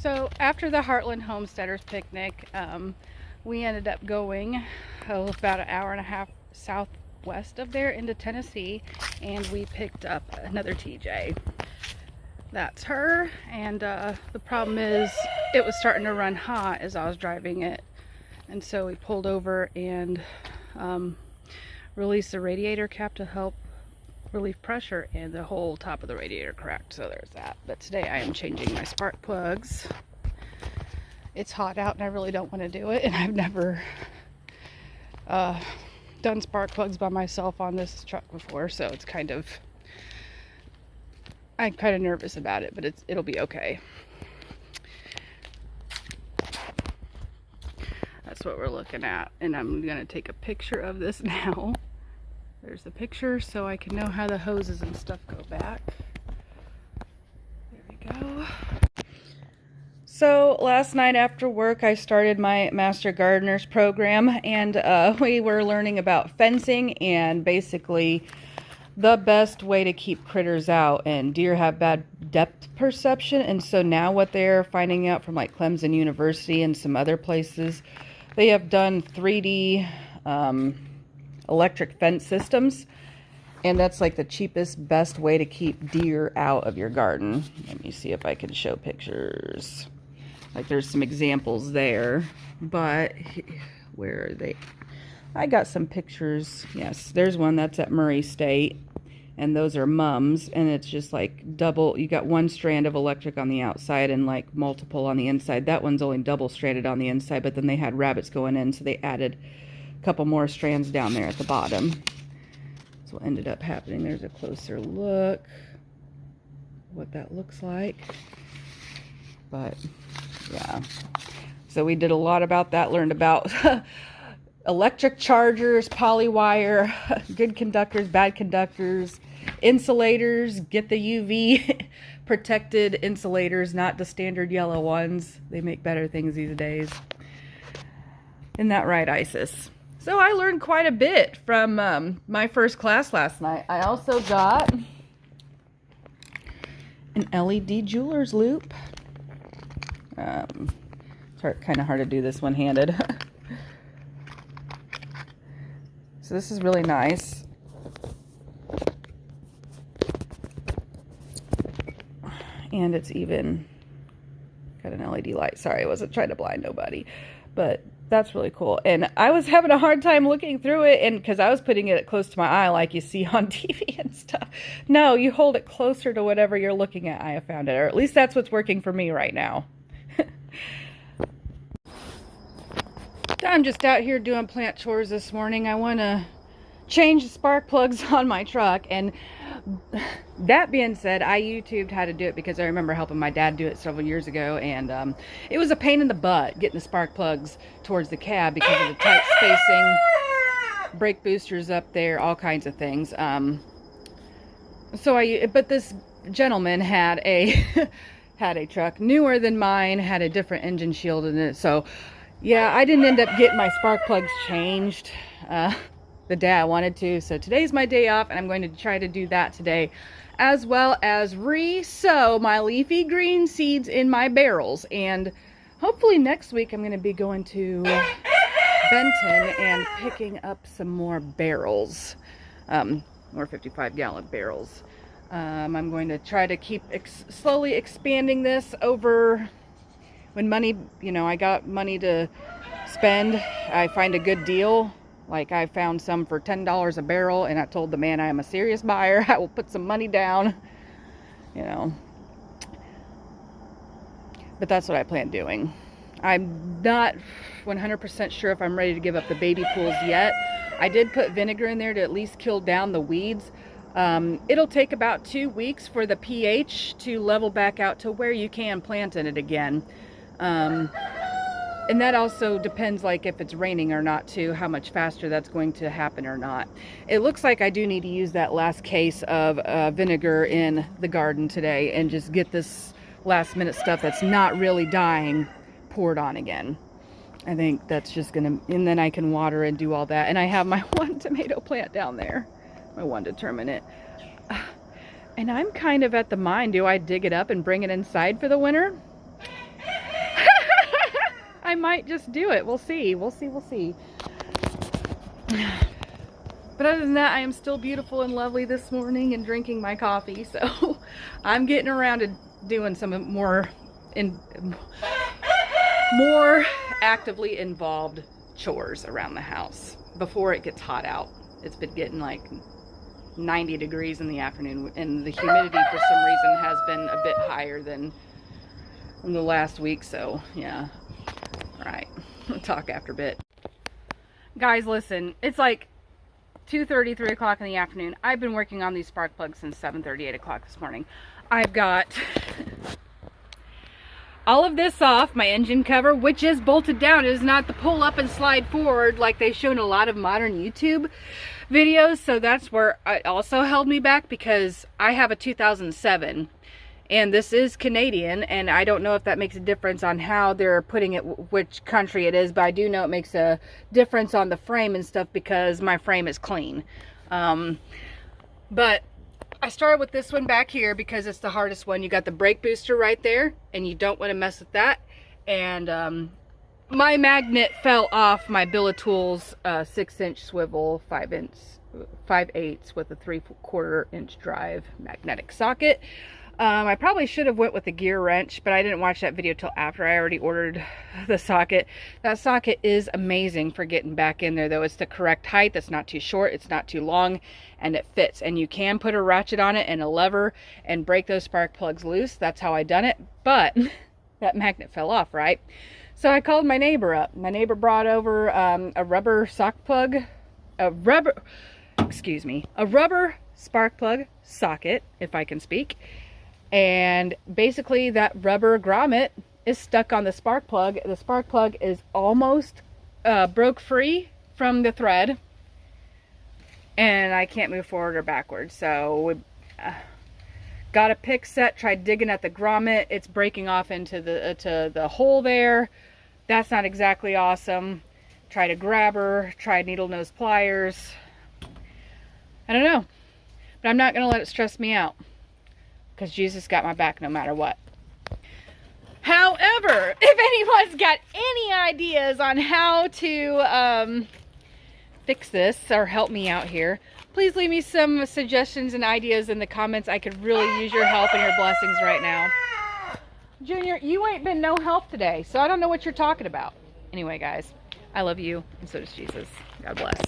So after the Heartland Homesteaders picnic, we ended up going about an hour and a half southwest of there into Tennessee, and we picked up another TJ. That's her, and the problem is it was starting to run hot as I was driving it, and so we pulled over and released the radiator cap to help relieve pressure, and the whole top of the radiator cracked, so there's that. But today I am changing my spark plugs. It's hot out and I really don't want to do it, and I've never done spark plugs by myself on this truck before, so it's I'm kind of nervous about it, but it'll be okay. That's what we're looking at, and I'm gonna take a picture of this now. There's the picture so I can know how the hoses and stuff go back. There we go. So last night after work I started my Master Gardeners program, and we were learning about fencing and basically the best way to keep critters out. And deer have bad depth perception, and so now what they're finding out from like Clemson University and some other places, they have done 3D electric fence systems, and that's like the cheapest, best way to keep deer out of your garden. Let me see if I can show pictures. Like there's some examples there, but where are they? I got some pictures. Yes, there's one that's at Murray State, and those are mums, and it's just like double. You got one strand of electric on the outside and like multiple on the inside. That one's only double stranded on the inside, but then they had rabbits going in, so they added couple more strands down there at the bottom. That's what ended up happening. There's a closer look what that looks like. But yeah, so we did a lot about that, learned about electric chargers, polywire, good conductors, bad conductors, insulators. Get the UV protected insulators, not the standard yellow ones. They make better things these days. Isn't that right, Isis? So I learned quite a bit from my first class last night. I also got an LED jeweler's loop. It's kind of hard to do this one-handed. So this is really nice. And it's even got an LED light. Sorry, I wasn't trying to blind nobody, but that's really cool. And I was having a hard time looking through it, and because I was putting it close to my eye like you see on TV and stuff. No, you hold it closer to whatever you're looking at. I have found it, or at least that's what's working for me right now. I'm just out here doing plant chores this morning. I want to change the spark plugs on my truck, and that being said, I YouTubed how to do it because I remember helping my dad do it several years ago, and it was a pain in the butt getting the spark plugs towards the cab because of the tight spacing, brake boosters up there, all kinds of things. But this gentleman had a had a truck newer than mine, had a different engine shield in it, so yeah, I didn't end up getting my spark plugs changed the day I wanted to. So today's my day off, and I'm going to try to do that today, as well as re-sow my leafy green seeds in my barrels. And hopefully next week I'm going to be going to Benton and picking up some more barrels, more 55-gallon barrels. I'm going to try to keep slowly expanding this over. When money, I got money to spend, I find a good deal. Like I found some for $10 a barrel, and I told the man I am a serious buyer. I will put some money down, But that's what I plan doing. I'm not 100% sure if I'm ready to give up the baby pools yet. I did put vinegar in there to at least kill down the weeds. It'll take about 2 weeks for the pH to level back out to where you can plant in it again. And that also depends, like if it's raining or not too, how much faster that's going to happen or not. It looks like I do need to use that last case of vinegar in the garden today and just get this last minute stuff that's not really dying poured on again. I think that's just gonna, and then I can water and do all that. And I have my one tomato plant down there, my one determinate. And I'm kind of at the mind, do I dig it up and bring it inside for the winter? I might just do it. We'll see. We'll see. We'll see. But other than that, I am still beautiful and lovely this morning and drinking my coffee. So I'm getting around to doing some more actively involved chores around the house before it gets hot out. It's been getting like 90 degrees in the afternoon, and the humidity for some reason has been a bit higher than in the last week. So yeah. All right. We'll talk after a bit. Guys, listen, it's like 2:30, 3 o'clock in the afternoon. I've been working on these spark plugs since 7:30, 8 o'clock this morning. I've got all of this off, my engine cover, which is bolted down. It is not the pull up and slide forward like they show in a lot of modern YouTube videos. So that's where it also held me back, because I have a 2007 and this is Canadian, and I don't know if that makes a difference on how they're putting it, which country it is, but I do know it makes a difference on the frame and stuff because my frame is clean. But I started with this one back here because it's the hardest one. You got the brake booster right there, and you don't want to mess with that. And my magnet fell off my Billet Tools 6-inch swivel 5/8 with a 3/4 inch drive magnetic socket. I probably should have went with a gear wrench, but I didn't watch that video till after I already ordered the socket. That socket is amazing for getting back in there, though. It's the correct height. It's not too short, it's not too long, and it fits. And you can put a ratchet on it and a lever and break those spark plugs loose. That's how I done it. But that magnet fell off, right? So I called my neighbor up. My neighbor brought over a rubber spark plug socket, if I can speak. And basically that rubber grommet is stuck on the spark plug. The spark plug is almost broke free from the thread, and I can't move forward or backwards. So we got a pick set, tried digging at the grommet. It's breaking off into the hole there. That's not exactly awesome. Tried a grabber, tried needle nose pliers. I don't know, but I'm not gonna let it stress me out, because Jesus got my back no matter what. However, if anyone's got any ideas on how to fix this or help me out here, please leave me some suggestions and ideas in the comments. I could really use your help and your blessings right now. Junior, you ain't been no help today, so I don't know what you're talking about. Anyway, guys, I love you, and so does Jesus. God bless.